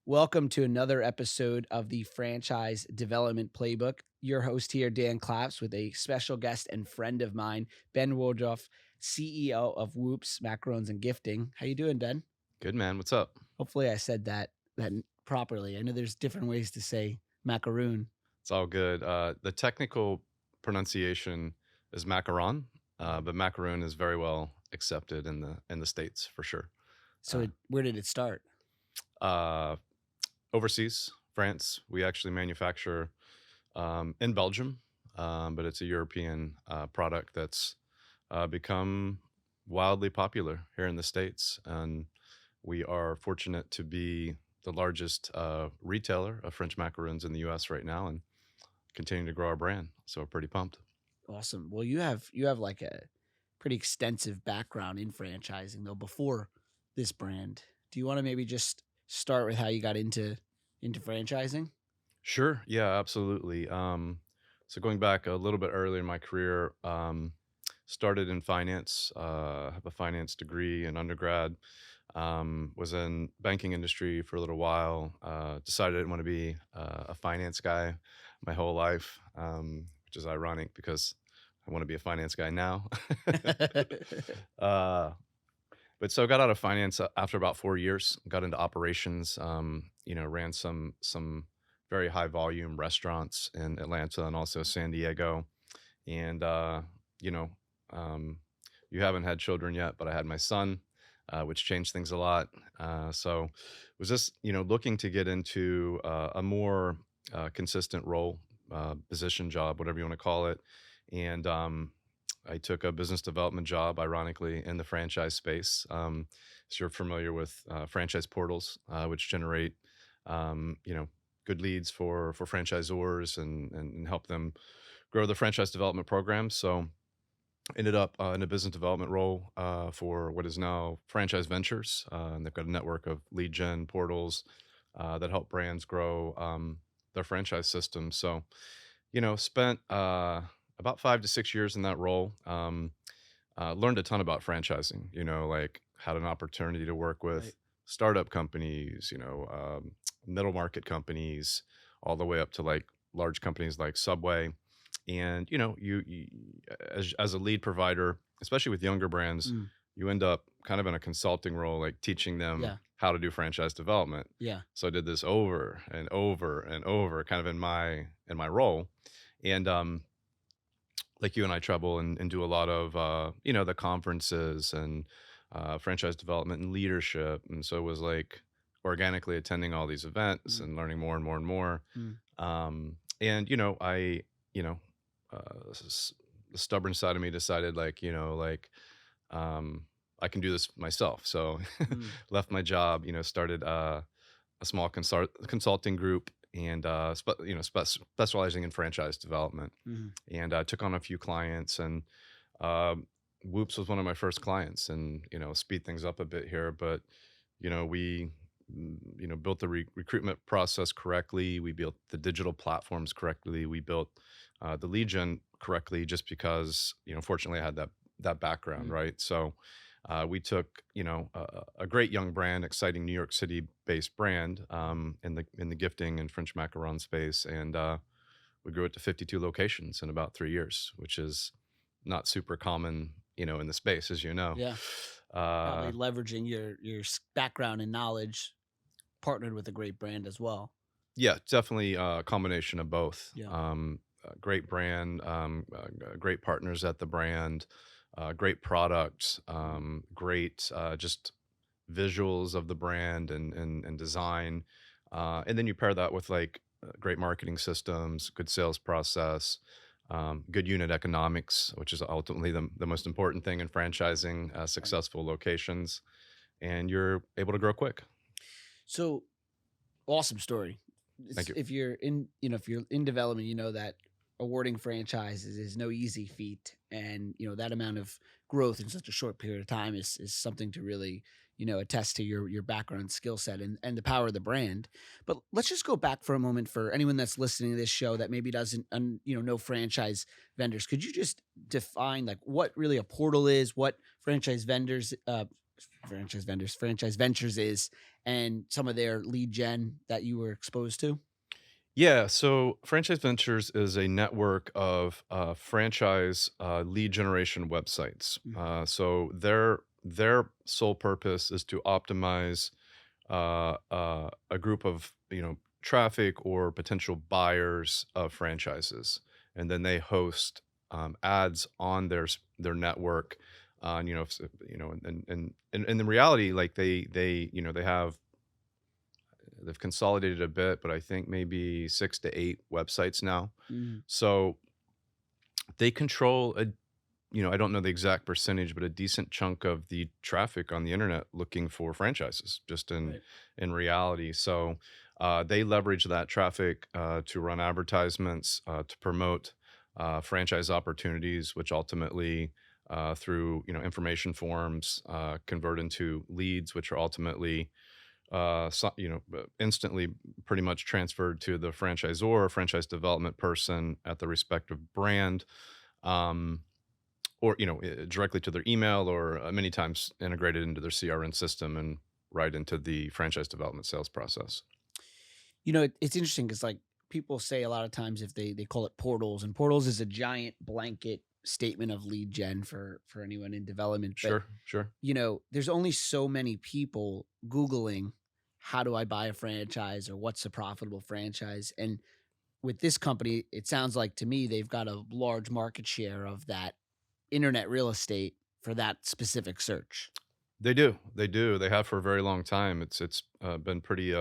Welcome to another episode of the Franchise Development Playbook. Your host here, Dan Claps, with a special guest and friend of mine, Ben Woodruff, CEO of Woops, Macarons and Gifting. How you doing, Ben? Good, man. What's up? Hopefully I said that properly. I know there's different ways to say macaroon. It's all good. The technical pronunciation is macaron, but macaroon is very well accepted in the States for sure. So where did it start? Overseas, France. We actually manufacture in Belgium, but it's a European product that's become wildly popular here in the States. And we are fortunate to be the largest retailer of French macaroons in the U.S. right now, and continuing to grow our brand. So we're pretty pumped. Awesome. Well, you have like a pretty extensive background in franchising though before this brand. Do you want to maybe just start with how you got into franchising? Sure. Yeah, absolutely. So going back a little bit earlier in my career, started in finance, have a finance degree in undergrad, was in banking industry for a little while, decided I didn't want to be a finance guy my whole life, which is ironic because I want to be a finance guy now. But so I got out of finance after about 4 years, got into operations, ran some very high volume restaurants in Atlanta and also San Diego. And, you haven't had children yet, but I had my son, which changed things a lot. So was just, looking to get into a more consistent role, position, job, whatever you want to call it. And I took a business development job, ironically, in the franchise space. So you're familiar with franchise portals, which generate, good leads for franchisors and help them grow the franchise development program. So ended up in a business development role for what is now Franchise Ventures. And they've got a network of lead gen portals that help brands grow their franchise system. So, spent about 5 to 6 years in that role. Learned a ton about franchising, like had an opportunity to work with Right. startup companies, middle market companies, all the way up to like large companies like Subway. And, you as a lead provider, especially with younger brands, Mm, you end up kind of in a consulting role, like teaching them yeah. how to do franchise development. Yeah. So I did this over and over and over, kind of in my role. And like you and I travel and do a lot of the conferences and franchise development and leadership, and so it was like organically attending all these events Mm, and learning more and more and more. mm, And I the stubborn side of me decided um, I can do this myself. So mm. left my job, started a small consulting group and specializing in franchise development, Mhm. and I took on a few clients, and uh, Whoops was one of my first clients. And speed things up a bit here, but we built the recruitment process correctly. We built the digital platforms correctly. We built the lead gen correctly, just because fortunately I had that background, Mm. right? So we took a great young brand, exciting New York City based brand, in the gifting and French macaron space, and we grew it to 52 locations in about 3 years, which is not super common, in the space, as you know. Yeah. Uh, Probably leveraging your background and knowledge partnered with a great brand as well. yeah, definitely a combination of both. Yeah. Great brand, great partners at the brand, great product, great just visuals of the brand and design. And then you pair that with like great marketing systems, good sales process, good unit economics, which is ultimately the most important thing in franchising, Right. successful locations, and you're able to grow quick. So awesome story. Thank you. If you're in, if you're in development, you know that awarding franchises is no easy feat, and that amount of growth in such a short period of time is something to really attest to your background skill set and the power of the brand. But let's just go back for a moment for anyone that's listening to this show that maybe doesn't know franchise vendors. Could you just define like what really a portal is, what franchise vendors Franchise Ventures is, and some of their lead gen that you were exposed to? Yeah, so Franchise Ventures is a network of franchise lead generation websites. Mhm. So their sole purpose is to optimize a group of traffic or potential buyers of franchises, and then they host ads on their network. And and the reality, like they have they've consolidated a bit, but I think maybe 6 to 8 websites now. Mhm. So they control I don't know the exact percentage, but a decent chunk of the traffic on the internet looking for franchises, just Right. in reality. So they leverage that traffic to run advertisements, to promote franchise opportunities, which ultimately through information forms convert into leads, which are ultimately instantly pretty much transferred to the franchisor or franchise development person at the respective brand, um, or directly to their email, or many times integrated into their CRM system and right into the franchise development sales process. It's interesting because like people say a lot of times if they call it portals, and portals is a giant blanket statement of lead gen for anyone in development. But Sure, sure. there's only so many people Googling how do I buy a franchise or what's a profitable franchise. And with this company, it sounds like to me they've got a large market share of that internet real estate for that specific search. They do, they do. They have for a very long time. It's been pretty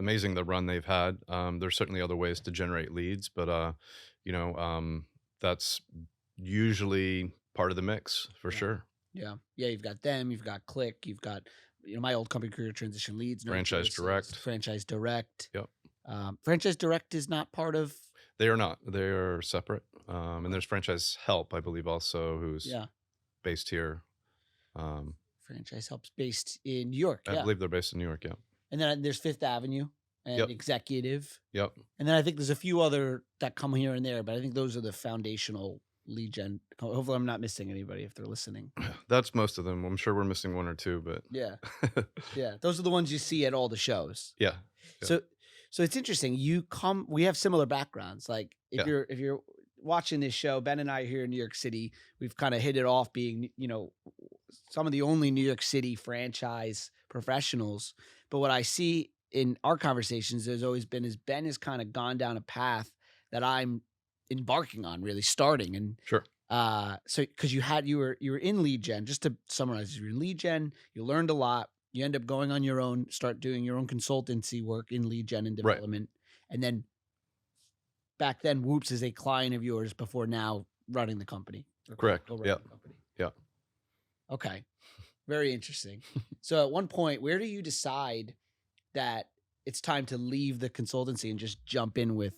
amazing the run they've had. There's certainly other ways to generate leads, but you know, um, that's usually part of the mix for Yeah. sure. Yeah. Yeah. You've got them, you've got Click, you've got, my old company, Career Transition Leads, Nerd Franchise Choices, direct. Franchise Direct. Yep. Franchise Direct is not part of. They are not. They are separate. And Okay. there's Franchise Help, I believe, also, who's Yeah. based here. Um, Franchise Helps based in New York. I Yeah. believe they're based in New York. Yeah. And then there's Fifth Avenue and Yep. Executive. Yep. And then I think there's a few other that come here and there, but I think those are the foundational lead gen. Hopefully, I'm not missing anybody if they're listening. That's most of them. I'm sure we're missing one or two, Yeah. but Yeah. Those are the ones you see at all the shows. yeah. Yeah. So it's interesting. We have similar backgrounds. Like Yeah. if you're watching this show, Ben and I are here in New York City. We've kind of hit it off being, some of the only New York City franchise professionals. But what I see in our conversations has always been is Ben has kind of gone down a path that I'm embarking on, really starting. And Sure. so because you were in lead gen, just to summarize, you're in lead gen, you learned a lot, you end up going on your own, start doing your own consultancy work in lead gen and Right. development. And then back then, Whoops is a client of yours before now running the company. Or Correct. co-running Yeah. the company. Yeah. Okay. Very interesting. So at one point, where do you decide that it's time to leave the consultancy and just jump in with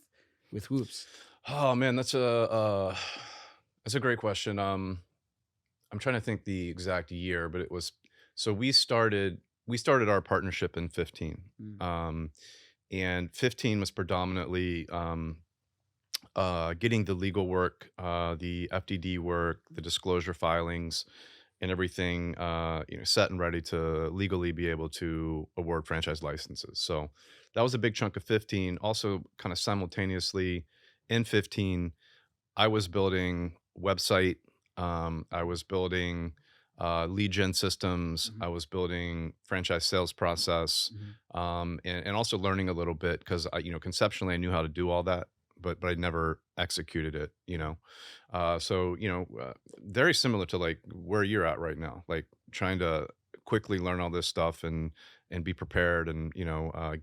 Whoops? Oh man, that's a great question. I'm trying to think the exact year, but it was so we started our partnership in 15. Mm, Um, and 15 was predominantly getting the legal work, the FDD work, the disclosure filings, and everything set and ready to legally be able to award franchise licenses. So that was a big chunk of 15. Also, kind of simultaneously in 15, I was building website. I was building lead gen systems. mhm, I was building franchise sales process, mhm. and also learning a little bit because conceptually I knew how to do all that, but I never executed it. So very similar to like where you're at right now, like trying to quickly learn all this stuff and be prepared and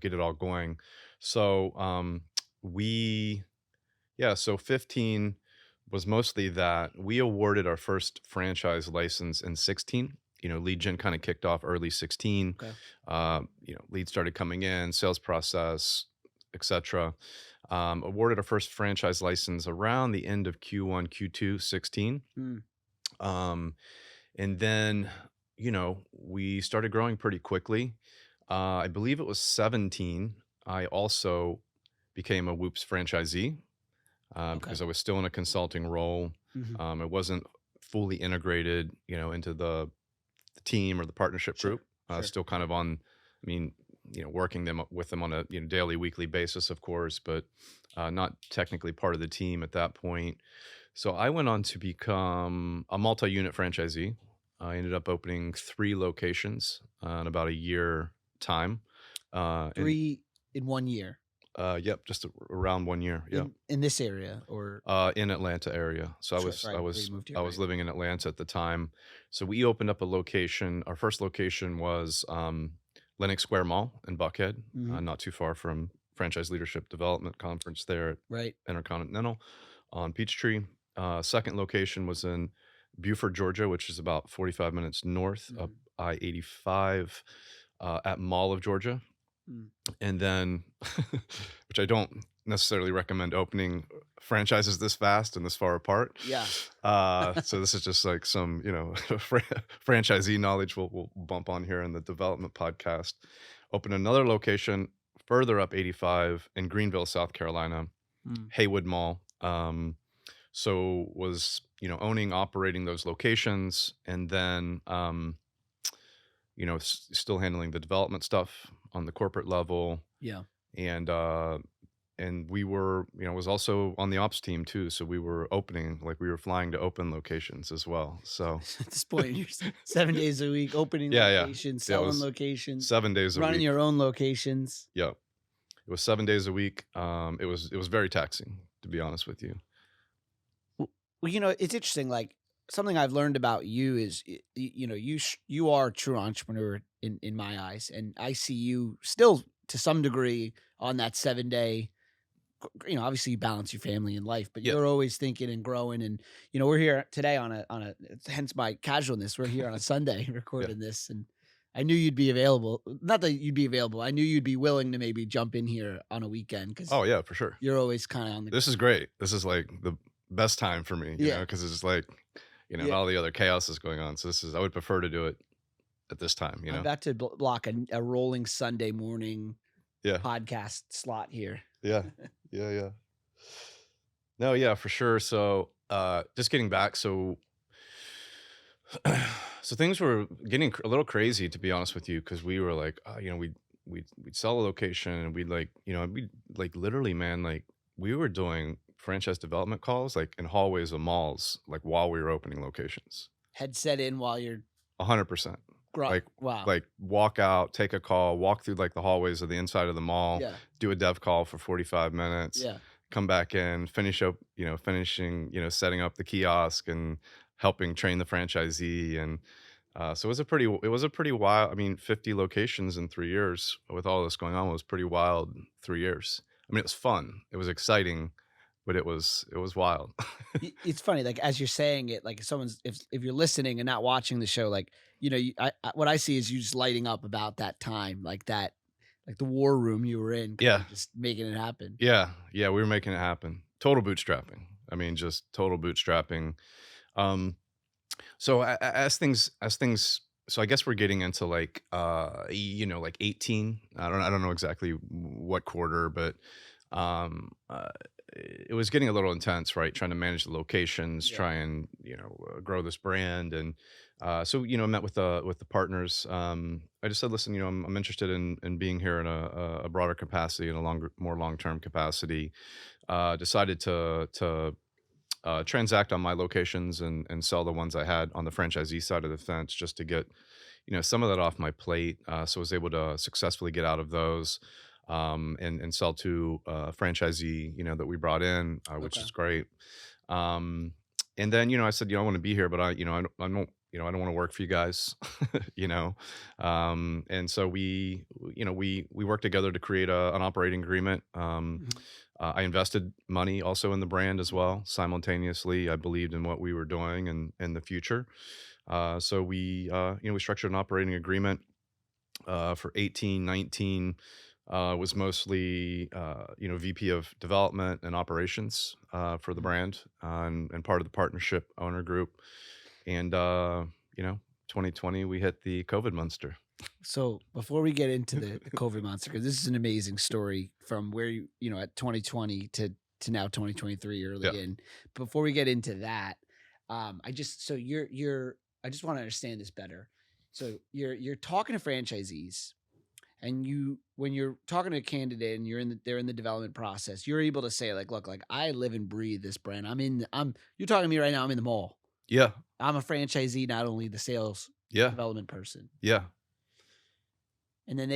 get it all going. So we yeah, so 15 was mostly that. We awarded our first franchise license in 16. Lead gen kind of kicked off early 16. Okay. Leads started coming in, sales process, etc. Awarded our first franchise license around the end of Q1, Q2, 16. Mm, Um, and then, we started growing pretty quickly. I believe it was 17. I also became a Whoops franchisee okay. because I was still in a consulting role. Mhm. It wasn't fully integrated, into the the team or the partnership Sure. group. Sure. Still kind of on, I mean, working them with them on a daily, weekly basis, of course, but not technically part of the team at that point. So I went on to become a multi-unit franchisee. I ended up opening 3 locations in about a year time. And 3 in 1 year Yep, just around 1 year. Yep. in this area or In Atlanta area. So I sure, was I right, before you was moved here, I was right. living in Atlanta at the time. So we opened up a location. Our first location was Lenox Square Mall in Buckhead, Mhm. not too far from Franchise Leadership Development Conference there at Right. Intercontinental on Peachtree. Second location was in Buford, Georgia, which is about 45 minutes north up Mhm. I-85 at Mall of Georgia. Mm. And then, which I don't necessarily recommend opening franchises this fast and this far apart. Yeah. So this is just like some, franchisee knowledge we'll bump on here in the development podcast. Open another location further up 85 in Greenville, South Carolina, Mm. Haywood Mall. So was, owning, operating those locations, and then, still handling the development stuff on the corporate level, Yeah. and we were, was also on the ops team too. So we were opening, like we were flying to open locations as well. So At this point, you're 7 days a week, opening yeah, yeah, locations, yeah. It selling was locations, 7 days a running week. your own locations. Yeah, it was 7 days a week. It was very taxing, to be honest with you. Well, it's interesting. Like something I've learned about you is, you are a true entrepreneur in my eyes, and I see you still to some degree on that 7 day. Obviously you balance your family and life, but Yeah, you're always thinking and growing. And we're here today on a hence my casualness. We're here on a Sunday yeah. recording this, and I knew you'd be available. Not that you'd be available. I knew you'd be willing to maybe jump in here on a weekend because Oh yeah, for sure. you're always kind of on the This is great. This is like the best time for me, yeah. because it's just like, Yeah. all the other chaos is going on. So I would prefer to do it at this time. I'm about to block a rolling Sunday morning Yeah, podcast slot here. yeah, yeah, yeah. No, yeah, for sure. So, just getting back, so things were getting a little crazy, to be honest with you, because we were like, we'd sell a location, and we'd like literally, man, like we were doing franchise development calls like in hallways of malls, like while we were opening locations. Headset in while you're 100%. Like wow. like walk out, take a call, walk through like the hallways of the inside of the mall, Yeah. do a dev call for 45 minutes, Yeah. come back in, finishing, setting up the kiosk and helping train the franchisee. And so it was a pretty wild, I mean, 50 locations in 3 years with all this going on was pretty wild 3 years. I mean, it was fun. It was exciting, but it was wild. It's funny, like as you're saying it, like if you're listening and not watching the show, like what I see is you just lighting up about that time, like that, like the war room you were in, kinda Yeah. just making it happen. Yeah. Yeah. We were making it happen. Total bootstrapping. I mean, just total bootstrapping. Um, So as things so I guess we're getting into like like 18. I don't know exactly what quarter, but um uh, it was getting a little intense, right? Trying to manage the locations, Yeah. try and grow this brand. And so I met with the partners. I just said, listen, I'm interested in being here in a broader capacity, in a more long-term capacity. Decided to transact on my locations and sell the ones I had on the franchisee side of the fence, just to get some of that off my plate. So I was able to successfully get out of those, and sell to a franchisee that we brought in, which Okay. is great. Um, and then I said, I want to be here, but I don't want to work for you guys. you know and so we worked together to create an operating agreement. Mhm. I invested money also in the brand as well. Simultaneously, I believed in what we were doing and in the future. So we structured an operating agreement for 18, 19. Was mostly VP of development and operations for the Mhm. brand, and part of the partnership owner group. And 2020 we hit the COVID monster. So before we get into the COVID monster, because this is an amazing story from where at 2020 to now 2023 Yeah. early in. Before we get into that, I just so you're I just want to understand this better. So you're talking to franchisees, and when you're talking to a candidate and they're in the development process, you're able to say like, look, like I live and breathe this brand. You're talking to me right now. I'm in the mall. Yeah. I'm a franchisee, not only the sales Yeah. development person. Yeah. And then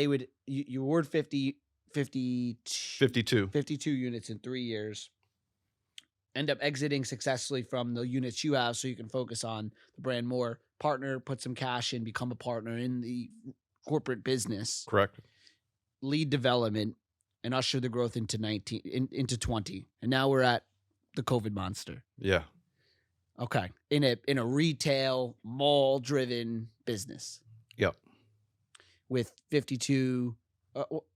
you award 52. 52 units in 3 years. End up exiting successfully from the units you have so you can focus on the brand more. Partner, put some cash in, become a partner in the corporate business. Correct. Lead development and usher the growth into 20. And now we're at the COVID monster. Yeah. Okay. In a retail mall driven business. Yep. With 52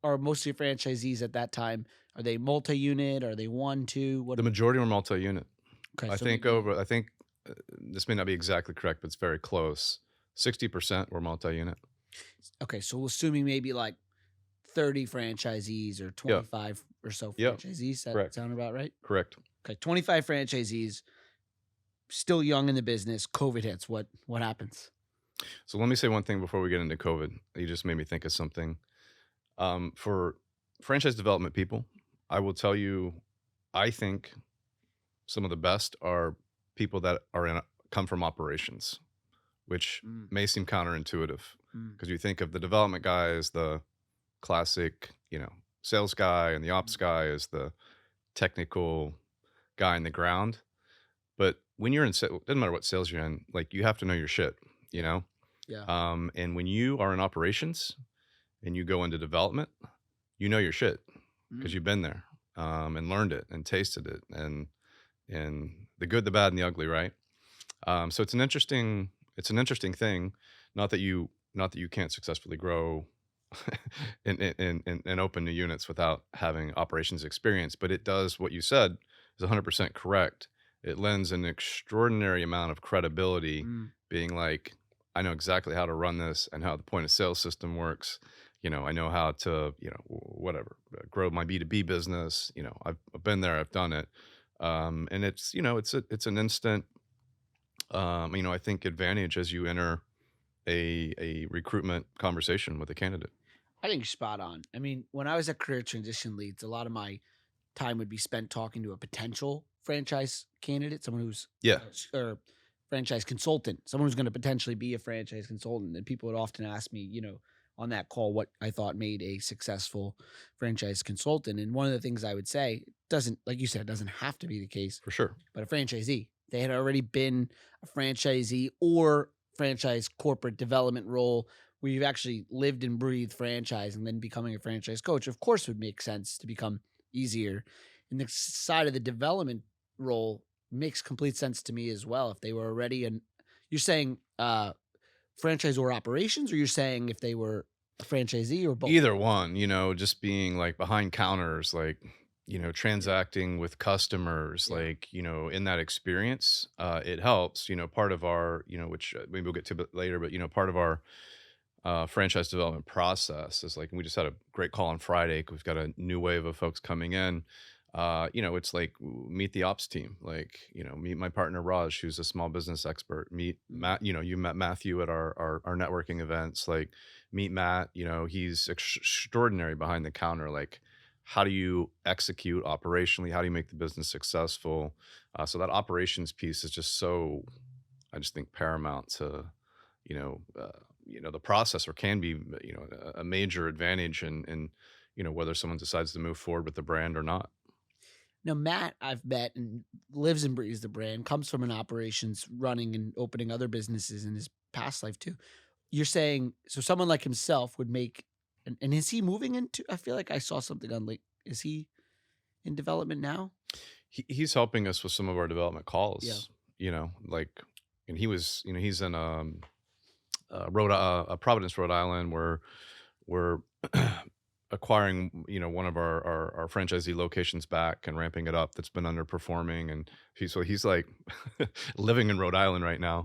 are most of your franchisees at that time, are they multi-unit? Are they 1, 2? What? The majority were multi-unit. Okay, I think this may not be exactly correct, but it's very close. 60% were multi-unit. Okay, so assuming maybe like 30 franchisees or 25 or so franchisees. That sound about right? Correct. Okay, 25 franchisees, still young in the business. COVID hits. What happens? So let me say one thing before we get into COVID. You just made me think of something. For franchise development people, I will tell you, I think some of the best are people that come from operations, which may seem counterintuitive because you think of the development guy as the classic, sales guy, and the ops guy as the technical guy in the ground. But when you're in sales, doesn't matter what sales you're in, like you have to know your shit, Yeah. And when you are in operations and you go into development, you know your shit because you've been there and learned it and tasted it and the good, the bad, and the ugly, right? So it's an interesting thing. Not that you can't successfully grow and open new units without having operations experience, but it does what you said is 100% correct. It lends an extraordinary amount of credibility, being like, I know exactly how to run this and how the point of sale system works. I know how to, whatever, grow my B2B business. I've been there, I've done it. And it's, it's an instant, I think advantage as you enter a recruitment conversation with a candidate. I think you're spot on. I mean, when I was at Career Transition Leads, a lot of my time would be spent talking to a potential franchise candidate, someone who's or franchise consultant, someone who's going to potentially be a franchise consultant. And people would often ask me, on that call, what I thought made a successful franchise consultant. And one of the things I would say, doesn't, like you said, it doesn't have to be the case. For sure. But a franchisee, they had already been a franchisee or franchise corporate development role where you've actually lived and breathed franchise, and then becoming a franchise coach, of course, would make sense to become easier. And the side of the development role makes complete sense to me as well. If they were already you're saying franchise or operations, or you're saying if they were a franchisee, or both? Either one, just being like behind counters, like, transacting with customers, like, in that experience, it helps, part of our, which maybe we'll get to a bit later, but, part of our franchise development process is like, we just had a great call on Friday. We've got a new wave of folks coming in. It's like meet the ops team, like, meet my partner Raj, who's a small business expert, meet Matt, you met Matthew at our networking events, like meet Matt, he's extraordinary behind the counter. Like, how do you execute operationally? How do you make the business successful? So that operations piece is just so, I just think, paramount to, the process, or can be, a major advantage in whether someone decides to move forward with the brand or not. Now, Matt, I've met and lives and breathes the brand, comes from an operations running and opening other businesses in his past life too. You're saying, so someone like himself would make, and is he moving into, I feel like I saw something on is he in development now? He's helping us with some of our development calls, like, and he was, he's in Providence, Rhode Island, where we're acquiring, one of our franchisee locations back and ramping it up that's been underperforming. And he's like living in Rhode Island right now,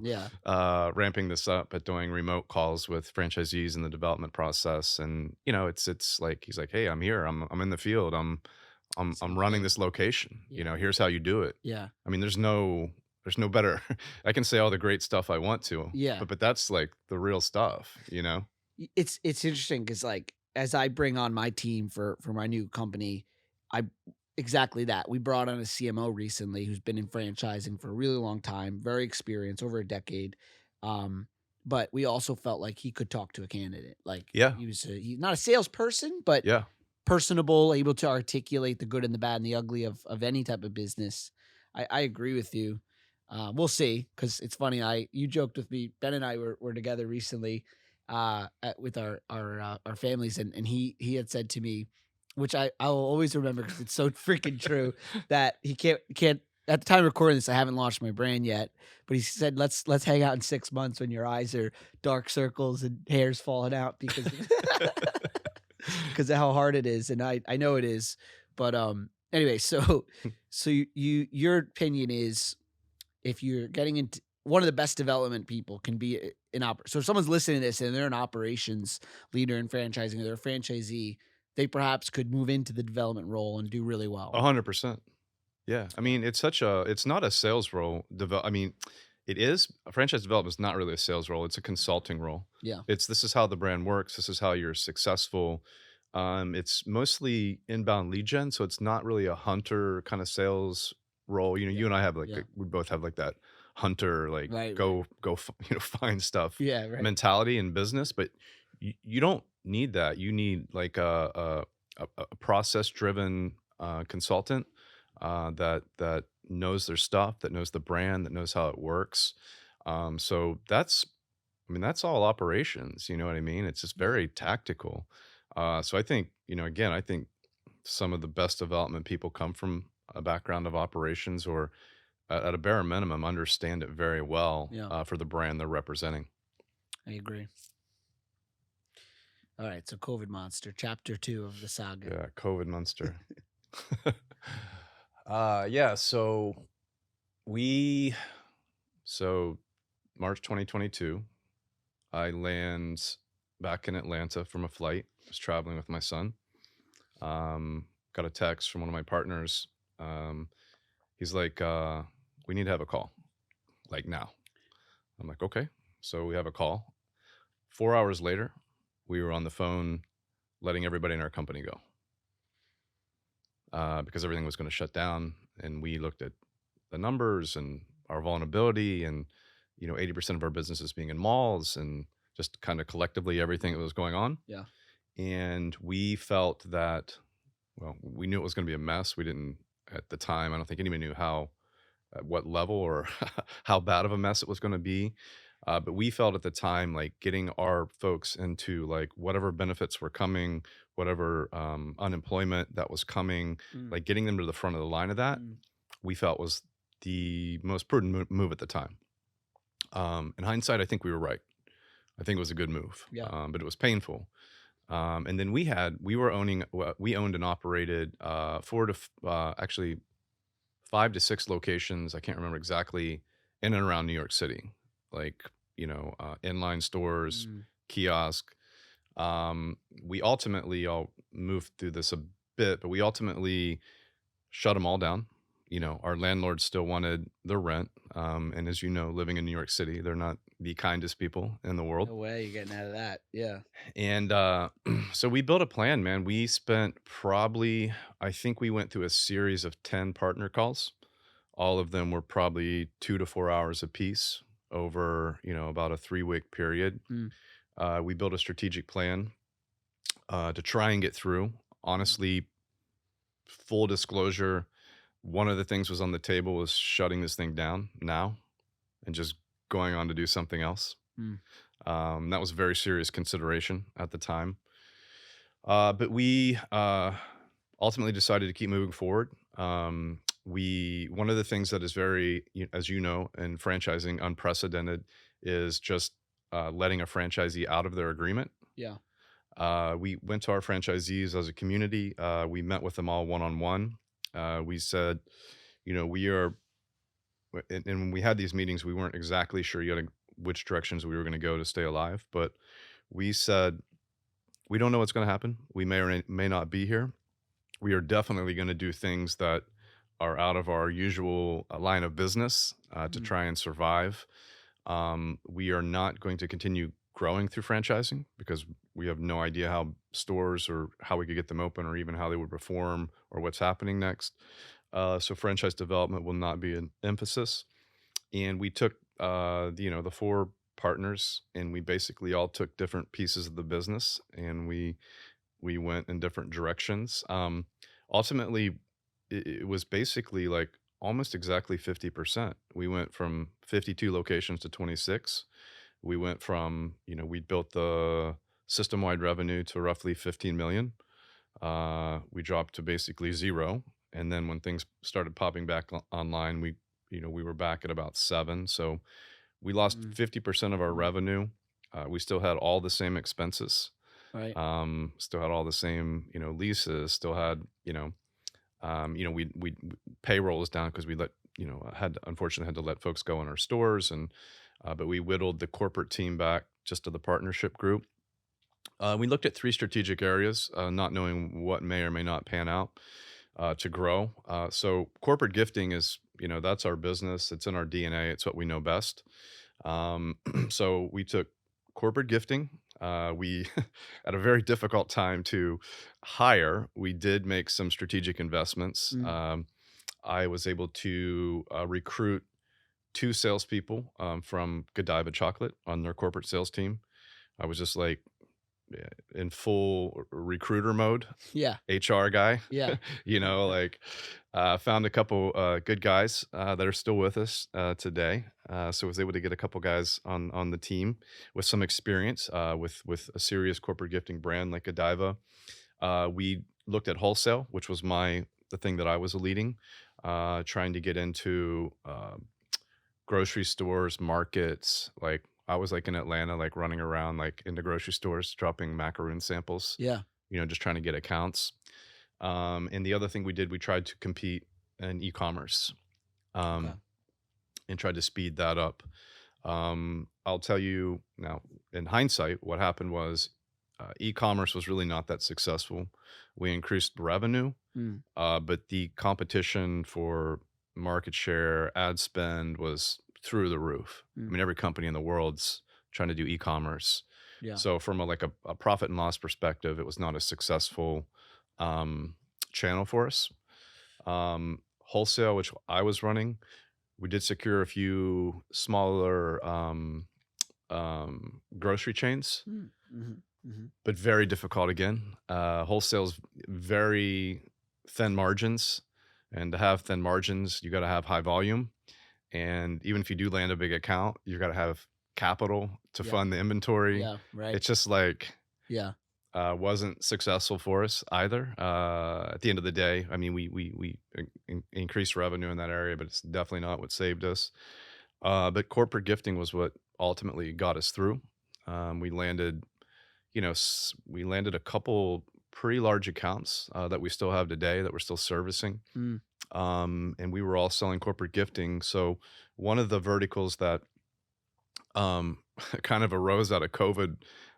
ramping this up, but doing remote calls with franchisees in the development process. And, it's like, he's like, hey, I'm here. I'm in the field. I'm running this location. Here's how you do it. Yeah. I mean, there's no, there's no better. I can say all the great stuff I want to, Yeah. but that's like the real stuff, you know? It's interesting because like, as I bring on my team for my new company, I exactly that. We brought on a CMO recently who's been in franchising for a really long time, very experienced, over a decade. Um, but we also felt like he could talk to a candidate. Like Yeah, he's not a salesperson, but yeah. personable, able to articulate the good and the bad and the ugly of any type of business. I agree with you. We'll see, because it's funny. You joked with me. Ben and I were together recently, with our families, and he had said to me, which I'll always remember because it's so freaking true, that he can't. At the time of recording this, I haven't launched my brand yet, but he said, let's hang out in 6 months when your eyes are dark circles and hair's falling out because because of how hard it is, and I know it is. But anyway, so your opinion is, if you're getting into, one of the best development people can be an so if someone's listening to this and they're an operations leader in franchising, or they're a franchisee, they perhaps could move into the development role and do really well. 100%. Yeah, I Yeah. mean, it's not a sales role. I mean, it is franchise development is not really a sales role. It's a consulting role. Yeah. This is how the brand works. This is how you're successful. It's mostly inbound lead gen, so it's not really a hunter kind of sales role. You know, Yeah. you and I have Yeah. we both have like that hunter, like Right. Right. go find stuff Yeah. Right. mentality in business, but you don't need that. You need like a process driven consultant that knows their stuff, that knows the brand, that knows how it works. So I mean, that's all operations. You know what I mean? It's just Yeah. very tactical. So I think, again, I think some of the best development people come from a background of operations, or at a bare minimum, understand it very well Yeah. for the brand they're representing. I agree. All right. So COVID monster, chapter 2 of the saga. Yeah, COVID monster. Yeah. We, so March 2022, I land back in Atlanta from a flight. I was traveling with my son. Got a text from one of my partners. Um, he's like, "We need to have a call, like now." I'm like, "Okay." So we have a call. 4 hours later, we were on the phone letting everybody in our company go because everything was going to shut down. And we looked at the numbers and our vulnerability, and 80% of our businesses being in malls, and just kind of collectively everything that was going on. Yeah. And we felt that, well, we knew it was going to be a mess. We didn't at the time. I don't think anybody knew how, at what level, or how bad of a mess it was going to be. But we felt at the time like getting our folks into like whatever benefits were coming, whatever unemployment that was coming, Mm. like getting them to the front of the line of that, Mm. we felt was the most prudent move at the time. In hindsight, I think we were right. I think it was a good move, Yeah. but it was painful. And then we owned and operated actually 5 to 6 locations. I can't remember exactly, in and around New York City, like inline stores, Mm. kiosk. We ultimately, I'll move through this a bit, but we ultimately shut them all down. Our landlords still wanted the rent, and as you know, living in New York City, they're not the kindest people in the world. No way you're getting out of that. Yeah. And so we built a plan, man. We spent probably, I think we went through a series of 10 partner calls. All of them were probably 2 to 4 hours apiece over, about a 3-week period. Mm. We built a strategic plan to try and get through. Mm. Honestly, full disclosure, one of the things was on the table was shutting this thing down now and just going on to do something else. Mm. That was a very serious consideration at the time. But we ultimately decided to keep moving forward. One of the things that is very, as you know, in franchising, unprecedented, is just letting a franchisee out of their agreement. Yeah. We went to our franchisees as a community. We met with them all one on one. We said, we are, and when we had these meetings, we weren't exactly sure yet which directions we were going to go to stay alive. But we said, we don't know what's going to happen. We may or may not be here. We are definitely going to do things that are out of our usual line of business to Mm, try and survive. We are not going to continue growing through franchising because we have no idea how stores or how we could get them open or even how they would perform or what's happening next. So franchise development will not be an emphasis. And we took the four partners and we basically all took different pieces of the business and we went in different directions. Ultimately, it was basically like almost exactly 50%. We went from 52 locations to 26. We went from, we built the system wide revenue to roughly 15 million. We dropped to basically zero. And then when things started popping back online, we were back at about seven. So we lost mm, 50% of our mm, revenue. We still had all the same expenses, right. still had all the same, leases, still had, we payroll is down because we let, had unfortunately had to let folks go in our stores and, but we whittled the corporate team back just to the partnership group. We looked at three strategic areas, not knowing what may or may not pan out to grow. So corporate gifting is, that's our business. It's in our DNA. It's what we know best. So we took corporate gifting. We, at a very difficult time to hire, we did make some strategic investments. Mm, I was able to recruit two salespeople from Godiva Chocolate on their corporate sales team. I was just like in full recruiter mode, yeah, HR guy, yeah. like found a couple good guys that are still with us today. So was able to get a couple guys on the team with some experience with a serious corporate gifting brand like Godiva. We looked at wholesale, which was the thing that I was leading, trying to get into grocery stores, markets. Like I was like in Atlanta, like running around like in the grocery stores, dropping macaroon samples, Yeah. just trying to get accounts. And the other thing we did, we tried to compete in e-commerce Okay. um, and tried to speed that up. I'll tell you now, in hindsight, what happened was e-commerce was really not that successful. We increased revenue, Mm, but the competition for market share, ad spend was through the roof. I mm, mean, every company in the world's trying to do e-commerce. yeah. So from a profit and loss perspective, it was not a successful um, channel for us. Wholesale, which I was running, we did secure a few smaller grocery chains, Mm, mhm, mhm. but very difficult again. Wholesale's very thin margins, and to have thin margins, you got to have high volume. And even if you do land a big account, you got to have capital to Yeah, fund the inventory. yeah, right. It's just like Yeah. wasn't successful for us either. At the end of the day, I mean, we increased revenue in that area, but it's definitely not what saved us. But corporate gifting was what ultimately got us through. We landed, we landed a couple pretty large accounts that we still have today that we're still servicing. Mm, And we were all selling corporate gifting. So one of the verticals that um, kind of arose out of COVID.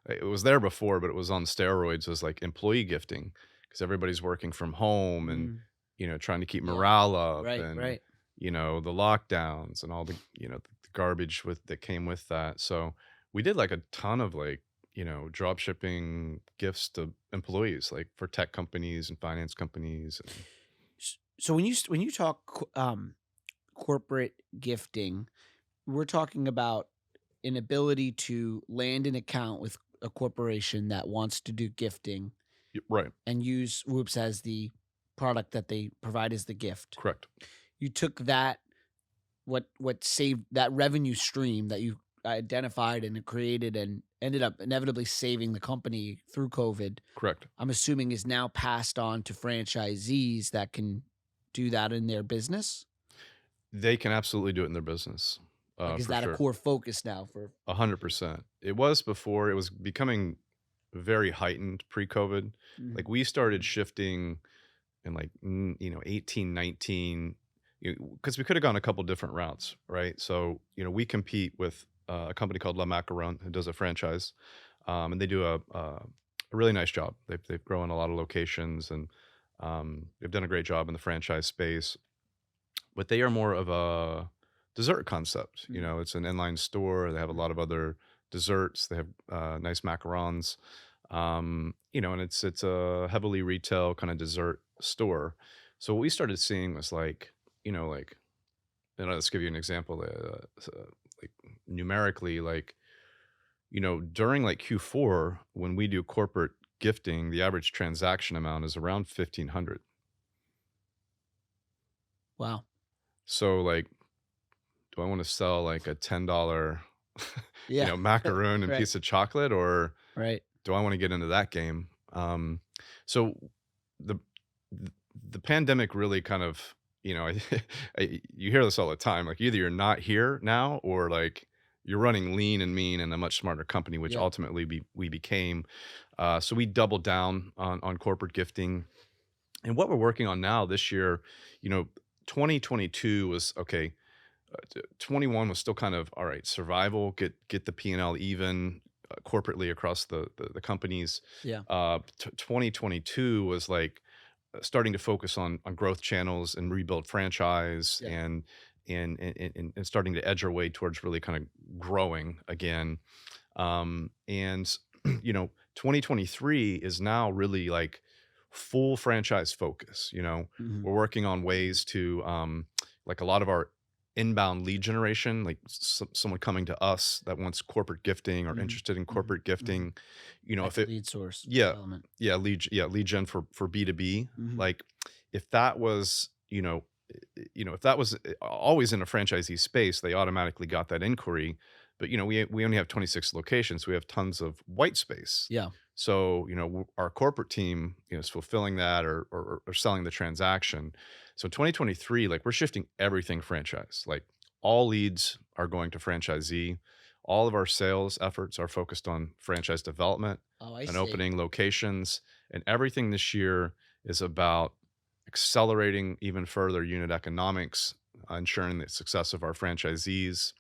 It was there before, but it was on steroids as like employee gifting because everybody's working from home and, mm, trying to keep yeah. morale up Right, and, right. the lockdowns and all the, the garbage that came with that. So we did like a ton of like, drop shipping gifts to employees, like for tech companies and finance companies. And So when when you talk corporate gifting, we're talking about an ability to land an account with a corporation that wants to do gifting right. and use Whoops as the product that they provide as the gift. Correct. You took that what saved that revenue stream that you identified and created and ended up inevitably saving the company through COVID. Correct. I'm assuming is now passed on to franchisees that can do that in their business. They can absolutely do it in their business, Like, is for that a sure. core focus now for? 100%. It was before, it was becoming very heightened pre-COVID. Like, Mhm, we started mhm, shifting in, like, 18, 19, because we coulda gone a couple different routes, right? So, we compete with, a company called La Macaron who does a franchise, and they do a really nice job. They've grown a lot of locations, and, they've done a great job in the franchise space. but they are more of a dessert concept. You Mm. know, it's an inline store. They have a Right. lot of other desserts. They have nice macarons. You know, and it's a heavily retail kind of dessert store. So what we started seeing was like, you know, like, and let's give you an example. Like numerically, like, you know, during like Q4 when we do corporate gifting, the average transaction amount is around 1,500. Wow. So like, do I want to sell like a $10, you Yeah. know, macaroon and Right. piece of chocolate, or Right. do I want to get into that game? So the th- the pandemic really kind of, you know, you hear this all the time. Like either you're not here now, or like you're running lean and mean and a much smarter company, which Yeah. ultimately we became. So we doubled down on corporate gifting, and what we're working on now this year. You know, 2022 was okay. 21 was still kind of all right, survival, get the P&L even corporately across the companies. Yeah. 2022 was like starting to focus on growth channels and rebuild franchise, Yeah. and starting to edge our way towards really kind of growing again. And you know, 2023 is now really like full franchise focus. You know, Mhm. we're working on ways to like a lot of our inbound lead generation, like someone coming to us that wants corporate gifting or Mhm. interested in Mhm. corporate Mhm. gifting. You know, Like if a it, lead source yeah, development. lead gen for B2B. Mhm. Like if that was, you know, if that was always in a franchisee space, they automatically got that inquiry. But you know, we only have 26 locations. We have tons of white space. Yeah. So, you know, our corporate team, you know, is fulfilling that, or selling the transaction. So 2023, like we're shifting everything franchise. Like all leads are going to franchisee. All of our sales efforts are focused on franchise development Oh, I and see. opening locations. And everything this year is about accelerating even further unit economics, ensuring the success of our franchisees,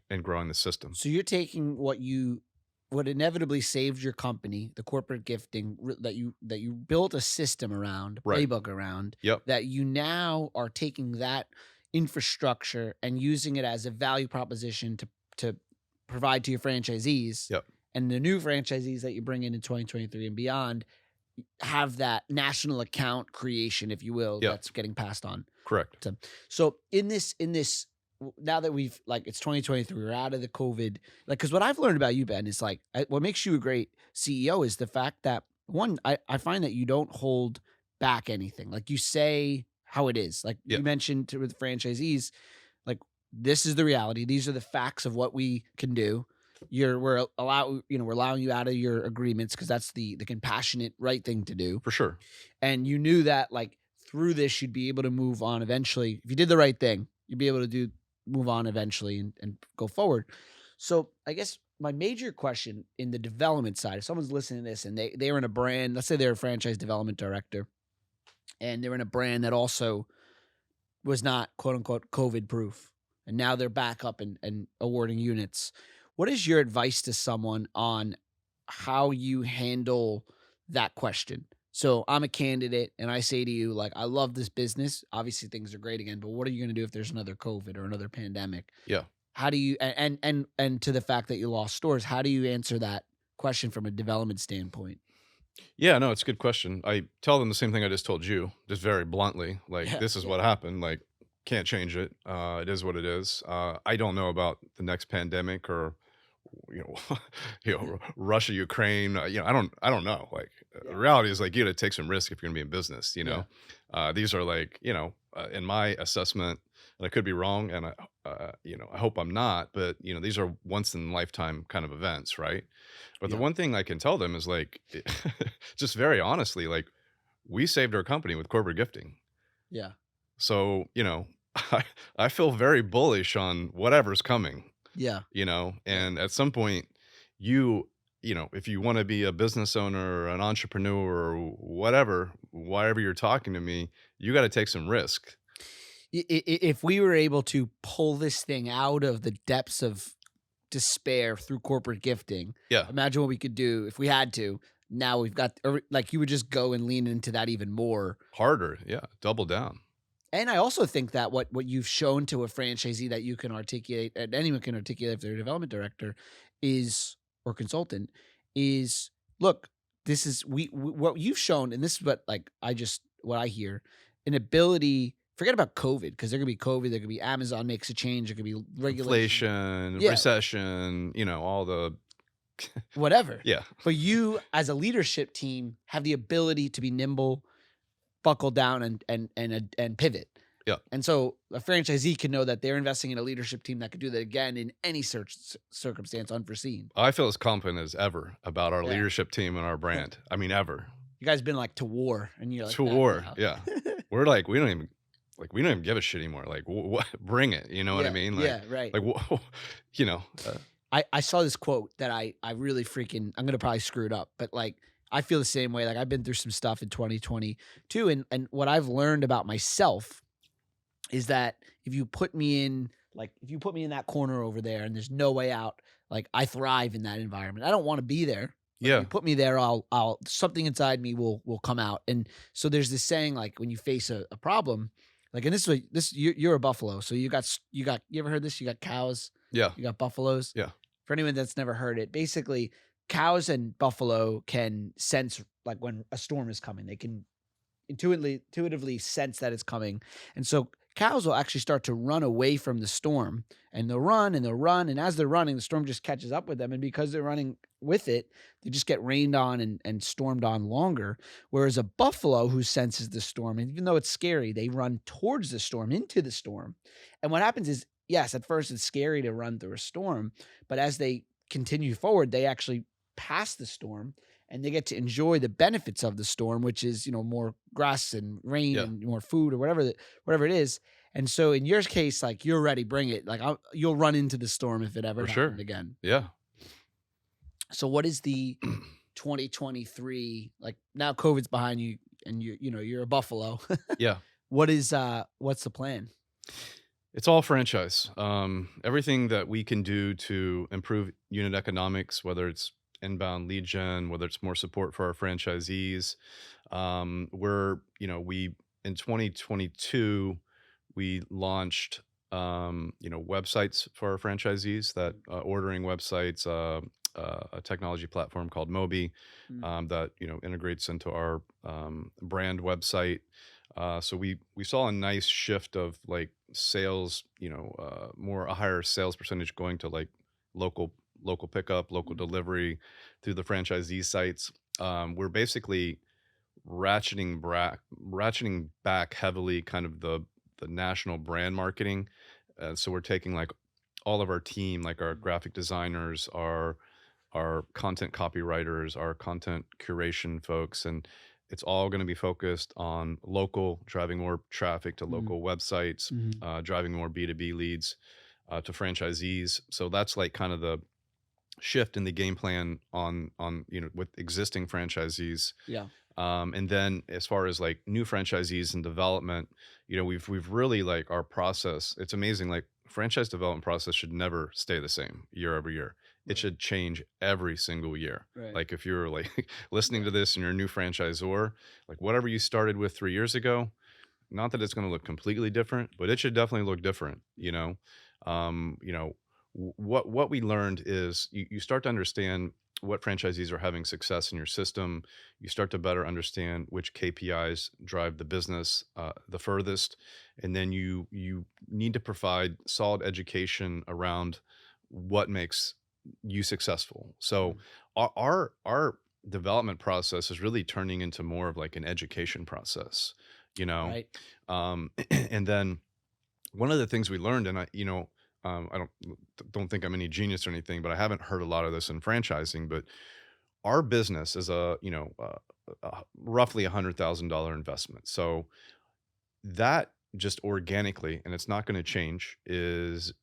and growing the system. So you're taking what inevitably saved your company, the corporate gifting that you built a system around, a Right. playbook around, Yep. that you now are taking that infrastructure and using it as a value proposition to provide to your franchisees, Yep. and the new franchisees that you bring in 2023 and beyond have that national account creation, if you will, Yep. that's getting passed on. Correct. So in this now that we've like it's 2023, we're out of the COVID, like because what I've learned about you, Ben, is like what makes you a great CEO is the fact that one, I find that you don't hold back anything. Like you say how it is. Like Yeah. you mentioned to with franchisees, like this is the reality. These are the facts of what we can do. We're allowing you out of your agreements because that's the compassionate right thing to do, For sure. and you knew that like through this you'd be able to move on eventually if you did the right thing, you'd be able to do move on eventually and go forward. So I guess my major question in the development side, if someone's listening to this and they're in a brand, let's say they're a franchise development director and they're in a brand that also was not quote unquote COVID proof, and now they're back up and awarding units. What is your advice to someone on how you handle that question? So I'm a candidate and I say to you, like, I love this business. Obviously things are great again, but what are you going to do if there's another COVID or another pandemic? Yeah. How do you and to the fact that you lost stores, how do you answer that question from a development standpoint? Yeah, no, it's a good question. I tell them the same thing I just told you, just very bluntly. Like, Yeah, this is yeah, what happened. Like, can't change it. It is what it is. I don't know about the next pandemic, or you know, Russia, Ukraine. You know, I don't know. Like, the yeah, reality is like you got to take some risk if you're gonna be in business. You yeah, know, these are like, you know, in my assessment, and I could be wrong, and you know, I hope I'm not, but you know, these are once in a lifetime kind of events, right? But the yeah, one thing I can tell them is like, just very honestly, like we saved our company with corporate gifting. yeah, So, you know, I feel very bullish on whatever's coming, yeah, you know, yeah, and at some point you know, if you want to be a business owner or an entrepreneur or whatever, whatever you're talking to me, you got to take some risk. if we were able to pull this thing out of the depths of despair through corporate gifting, Yeah. imagine what we could do if we had to. Now we've got, or like you would just go and lean into that even more. Harder. Yeah. Double down. And I also think that what you've shown to a franchisee that you can articulate, and anyone can articulate if they're a development director, is or consultant, is look, this is what you've shown, and this is what like what I hear, an ability. Forget about COVID because there could be COVID, there could be Amazon makes a change, there could be regulations, Inflation, yeah, recession, all the whatever. yeah, But you, as a leadership team, have the ability to be nimble, buckle down, and pivot. yeah. And so a franchisee can know that they're investing in a leadership team that could do that again in any circumstance unforeseen. I feel as confident as ever about our Yeah. leadership team and our brand. I mean, ever. You guys been like to war and you're like To that war, now. yeah. We're like, we don't even give a shit anymore. Like, bring it. You know what I Yeah, mean? yeah, right. Like, you know, uh, I saw this quote that I really freaking I'm gonna probably screw it up, but like I feel the same way. Like I've been through some stuff in 2022, and what I've learned about myself is that if you put me in that corner over there and there's no way out, like I thrive in that environment. I don't want to be there. But if yeah, you put me there, I'll something inside me will come out. And so there's this saying like when you face a problem, like and you're a buffalo, so you ever heard this? You got cows, yeah, you got buffaloes. yeah, For anyone that's never heard it, basically cows and buffalo can sense like when a storm is coming. They can intuitively sense that it's coming. And so cows will actually start to run away from the storm and they'll run and they'll run. And as they're running, the storm just catches up with them. And because they're running with it, they just get rained on and stormed on longer. Whereas a buffalo who senses the storm, and even though it's scary, they run towards the storm, into the storm. And what happens is, yes, at first it's scary to run through a storm, but as they continue forward, they actually pass the storm and they get to enjoy the benefits of the storm, which is, more grass and rain yeah, and more food or whatever it is. And so in your case, like you're ready, bring it. Like you'll run into the storm if it ever for happened sure. again. Yeah. So what is the 2023, like now COVID's behind you and you're a buffalo. Yeah. What's the plan? It's all franchise. Everything that we can do to improve unit economics, whether it's inbound lead gen, whether it's more support for our franchisees. We in 2022 we launched websites for our franchisees that ordering websites, a technology platform called Mobi Mm, that integrates into our brand website. So we saw a nice shift of like sales, more a higher sales percentage going to like local pickup, local mm, delivery through the franchisee sites. We're basically ratcheting back heavily kind of the national brand marketing. So we're taking like all of our team, like our mm, graphic designers, our content copywriters, our content curation folks, and it's all going to be focused on local, driving more traffic to mm, local websites, mhm. driving more B2B leads to franchisees. So that's like kind of the shift in the game plan on with existing franchisees. Yeah. And then as far as like new franchisees and development, we've really like our process. It's amazing. Like franchise development process should never stay the same year over year. It Right. should change every single year. Right. Like if you're like listening Yeah. to this and you're a new franchisor, like whatever you started with 3 years ago, not that it's going to look completely different, but it should definitely look different. Um, you know, what we learned is you start to understand what franchisees are having success in your system. You start to better understand which KPIs drive the business the furthest, and then you need to provide solid education around what makes you successful. So Mm, our development process is really turning into more of like an education process, you know. right. And then one of the things we learned, and I don't think I'm any genius or anything, but I haven't heard a lot of this in franchising. But our business is roughly $100,000 investment. So that just organically, and it's not going to change, it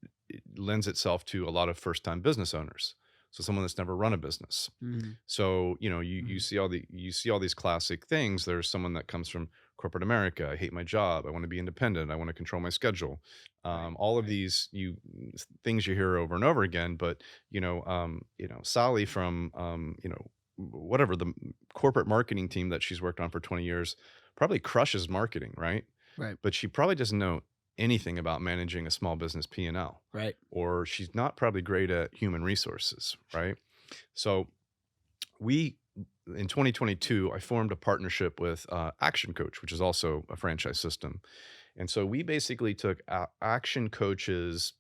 lends itself to a lot of first time business owners. So someone that's never run a business. Mhm, So, you mhm. see all these classic things. There's someone that comes from corporate America. I hate my job. I want to be independent. I want to control my schedule. Right. All of Right. these things you hear over and over again. But Sally from whatever the corporate marketing team that she's worked on for 20 years probably crushes marketing, right? Right. but she probably doesn't know anything about managing a small business P&L, Right. or she's not probably great at human resources, right? So we in 2022, I formed a partnership with Action Coach, which is also a franchise system. And so we basically took Action Coach's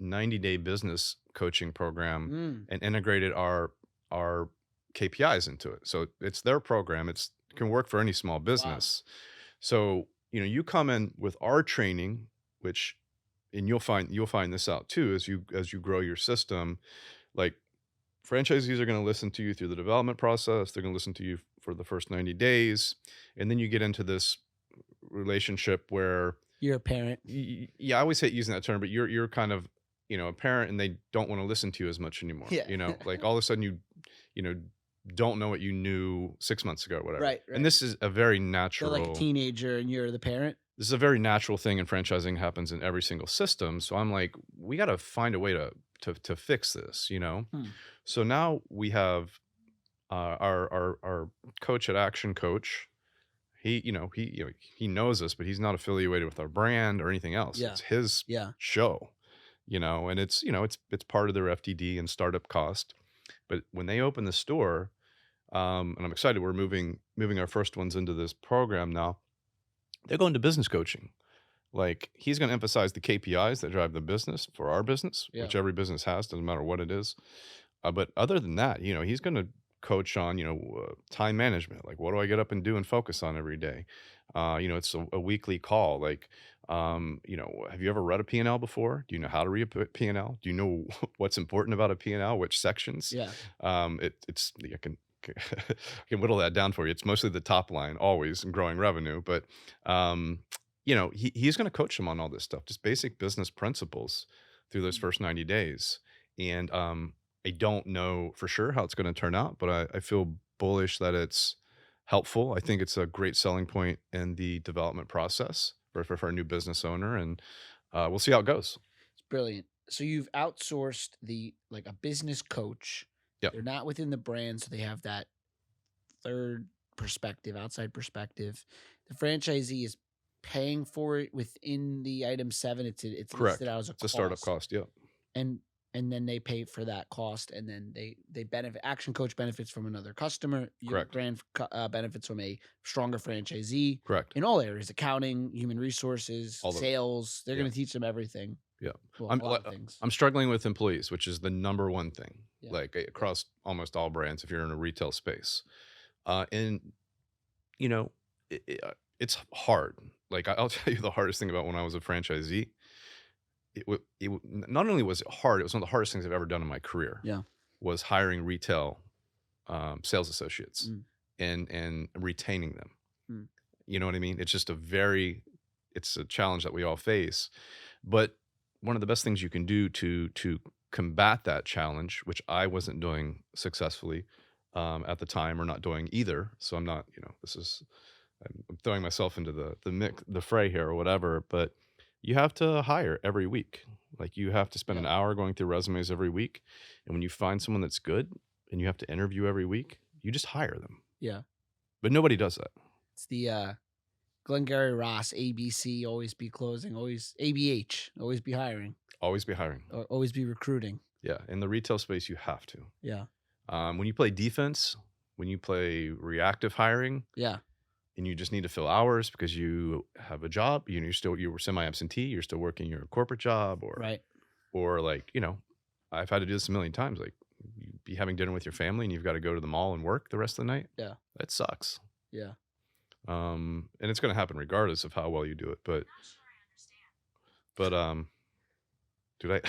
90-day business coaching program Mm. and integrated our KPIs into it. So it's their program. It can work for any small Wow. business. So, you come in with our training, which and you'll find this out too as you grow your system. Like, franchisees are going to listen to you through the development process. They're going to listen to you for the first 90 days. And then you get into this relationship where, You're a parent. yeah, I always hate using that term, but you're kind of, a parent, and they don't want to listen to you as much anymore. Yeah. Like, all of a sudden you know, don't know what you knew 6 months ago or whatever. Right. And Right. this is a very They're like a natural, teenager and you're the parent. this is a very natural thing in franchising, happens in every single system. So I'm like, we got to find a way to fix this. Hmm. So now we have our coach at Action Coach. He knows us, but he's not affiliated with our brand or anything else. Yeah. It's his Yeah. show, and it's part of their FTD and startup cost. But when they open the store, and I'm excited, we're moving our first ones into this program now. They're going to business coaching. Like, he's going to emphasize the KPIs that drive the business for our business, Yeah. which every business has, doesn't matter what it is. But other than that, he's going to coach on, time management. Like, what do I get up and do and focus on every day? It's a weekly call. Like, have you ever read a P&L before? Do you know how to read a P&L? Do you know what's important about a P&L? Which sections? Yeah. It's I I can whittle that down for you. It's mostly the top line, always, and growing revenue. But he's going to coach them on all this stuff, just basic business principles through those first 90 days. And I don't know for sure how it's going to turn out, but I feel bullish that it's helpful. I think it's a great selling point in the development process for a new business owner, and we'll see how it goes. It's brilliant. So you've outsourced like a business coach. Yep. They're not within the brand, so they have that third perspective, outside perspective. The franchisee is paying for it within the item 7. It's Correct. listed out as a It's a startup cost. Yep. and then they pay for that cost, and then they benefit. Action Coach benefits from another customer. Your Correct. brand benefits from a stronger franchisee Correct. in all areas: accounting, human resources, All those. sales. They're Yeah. going to teach them everything. Yeah. Well, a lot of things. I'm struggling with employees, which is the number one thing, Yeah. like across almost all brands if you're in a retail space. And it's hard. Like, I'll tell you the hardest thing about when I was a franchisee. Not only was it hard, it was one of the hardest things I've ever done in my career. Yeah. Was hiring retail sales associates Mm. and retaining them. Mm. You know what I mean? It's a challenge that we all face. But one of the best things you can do to combat that challenge, which I wasn't doing successfully at the time, or not doing either. So I'm not, I'm throwing myself into the fray here or whatever, but you have to hire every week. Like, you have to spend an hour going through resumes every week. And when you find someone that's good and you have to interview every week, you just hire them. Yeah. But nobody does that. It's the Glengarry Ross, ABC, always be closing, always ABH, always be hiring, Always be hiring. always be recruiting. Yeah. In the retail space, you have to. Yeah. When you play defense, when you play reactive hiring, Yeah. and you just need to fill hours because you have a job, you were semi-absentee, you're still working your corporate job, Right. or like, I've had to do this a million times. Like, you be having dinner with your family and you've got to go to the mall and work the rest of the night. Yeah. That sucks. Yeah. And it's going to happen regardless of how well you do it. But, dude,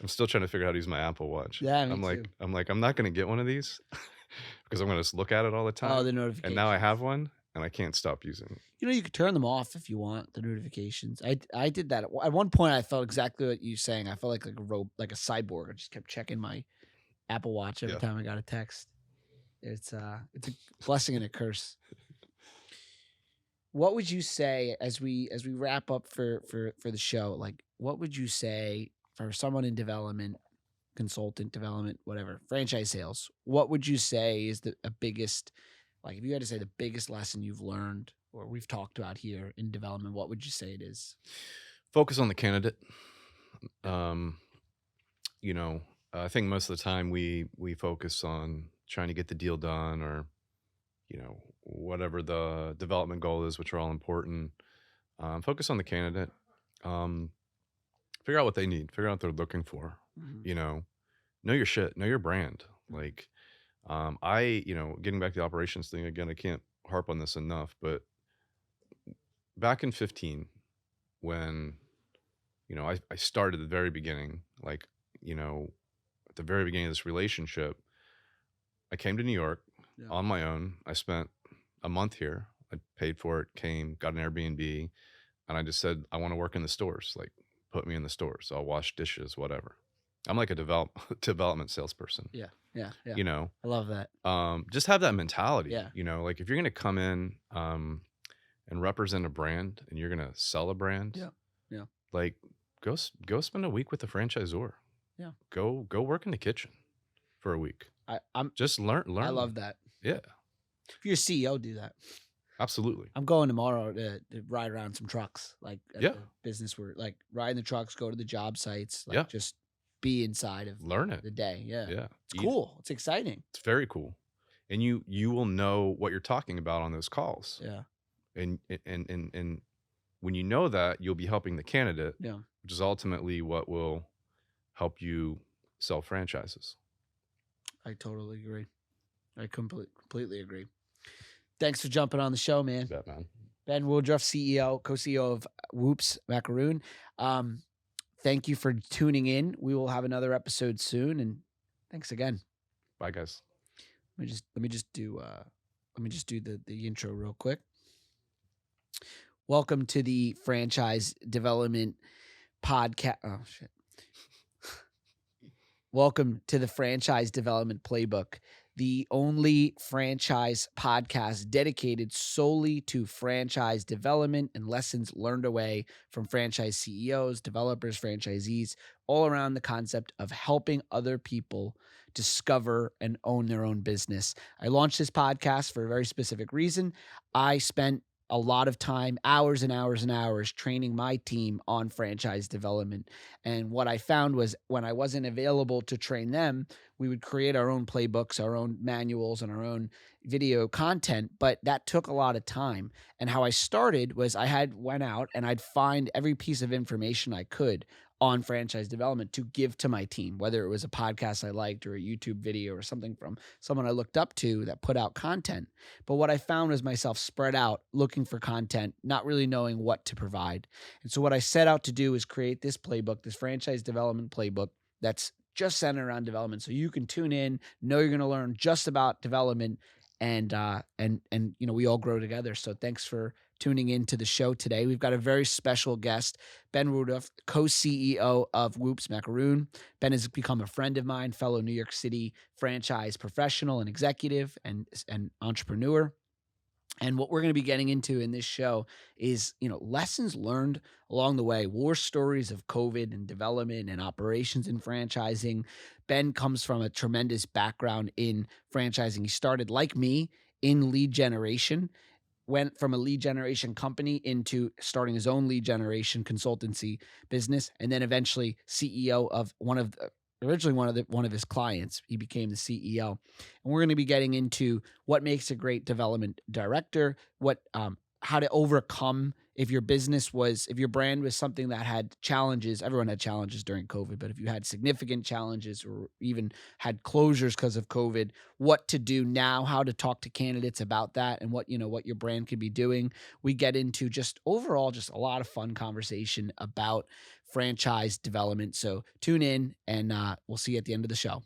I'm still trying to figure out how to use my Apple Watch. Yeah, me I'm too. I'm not going to get one of these because I'm going to just look at it all the time. Oh, the notifications. And now I have one and I can't stop using it. You could turn them off if you want, the notifications. I did that at one point. I felt exactly what you saying. I felt like like a cyborg. I just kept checking my Apple Watch every time I got a text. It's a blessing and a curse. What would you say as we wrap up for the show? Like, what would you say for someone in development, consultant development, whatever, franchise sales? What would you say is a biggest Like if you had to say the biggest lesson you've learned or we've talked about here in development, what would you say it is? Focus on the candidate. Um, you know, I think most of the time we focus on trying to get the deal done, or whatever the development goal is, which are all important. Focus on the candidate. Um, Figure out what they need. Figure out what they're looking for. Mhm. You know your shit. Know your brand. Like, getting back to the operations thing again. I can't harp on this enough, but back in 15, when I started at the very beginning, like, at the very beginning of this relationship, I came to New York Yeah. on my own. I spent a month here. I paid for it, came, got an Airbnb, and I just said, I want to work in the stores. Like, put me in the stores. I'll wash dishes, whatever. I'm like a development salesperson, Yeah. Yeah. Yeah. you know. I love that. Just have that mentality, Yeah. like if you're gonna come in and represent a brand and you're gonna sell a brand, Yeah. Yeah. like go spend a week with the franchisor. Yeah. Go work in the kitchen for a week. I'm Just learn. I love that. Yeah, If you're a CEO, do that. absolutely. I'm going tomorrow to ride around some trucks, like at Yeah, the business where like riding the trucks, go to the job sites, like yeah. just be inside of Learn it. the day. Yeah. Yeah, It's cool. It's exciting. it's very cool, and you will know what you're talking about on those calls, Yeah. and when you know that, you'll be helping the candidate, Yeah. which is ultimately what will help you sell franchises. I totally agree. I completely agree. Thanks for jumping on the show, man. Bet, man. Ben Woodruff, CEO, co-CEO of Woops, Macaroon. Thank you for tuning in. We will have another episode soon, and thanks again. Bye, guys. Let me just do the intro real quick. Welcome to the Franchise Development Podcast. Oh shit. Welcome to the Franchise Development Playbook, the only franchise podcast dedicated solely to franchise development and lessons learned away from franchise CEOs, developers, franchisees, all around the concept of helping other people discover and own their own business. I launched this podcast for a very specific reason. I spent a lot of time, hours and hours and hours, training my team on franchise development. And what I found was when I wasn't available to train them, we would create our own playbooks, our own manuals, and our own video content. But that took a lot of time. And how I started was went out and I'd find every piece of information I could on franchise development to give to my team, whether it was a podcast I liked or a YouTube video or something from someone I looked up to that put out content. But what I found was myself spread out looking for content, not really knowing what to provide. And so what I set out to do is create this playbook, this franchise development playbook that's just centered around development. So you can tune in, know you're going to learn just about development, and we all grow together. So thanks for tuning in to the show today. We've got a very special guest, Ben Woodruff, co-CEO of Woops Macaroon. Ben has become a friend of mine, fellow New York City franchise professional and executive and entrepreneur. And what we're going to be getting into in this show is, lessons learned along the way, war stories of COVID and development and operations in franchising. Ben comes from a tremendous background in franchising. He started, like me, in lead generation, went from a lead generation company into starting his own lead generation consultancy business, and then eventually CEO of one of his clients. He became the CEO. And we're going to be getting into what makes a great development director, how to overcome if your brand was something that had challenges. Everyone had challenges during COVID, but if you had significant challenges or even had closures because of COVID, what to do now, how to talk to candidates about that, and what your brand could be doing. We get into just overall just a lot of fun conversation about franchise development. So tune in and we'll see you at the end of the show.